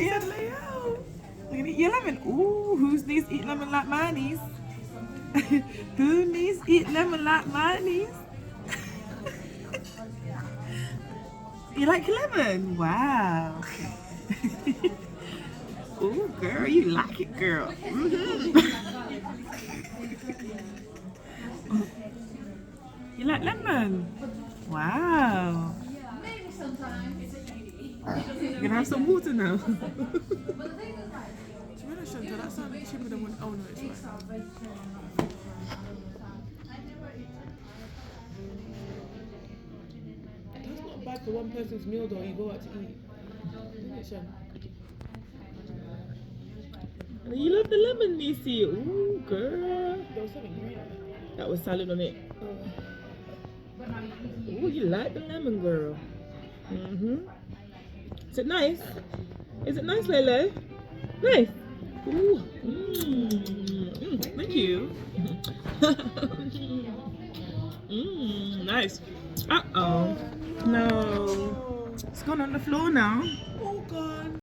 Yeah, Leo. We're gonna eat your lemon. Ooh, who's needs to eat lemon like my niece? Who needs to eat lemon like my niece? You like lemon? Wow. Ooh, girl, you like it, girl. You like lemon? Wow. You're gonna have some water now. That sounded cheaper than one. Oh no, it's fine. That's not bad for one person's meal though. You go out to eat. You love the lemon, Nisi. Ooh, girl. There was something green on it. That was salad on it. Ooh, you like the lemon, girl. Is it nice? Is it nice, Lele? Nice. Ooh. Thank you. Nice. Uh-oh. No. It's gone on the floor now. Oh, God.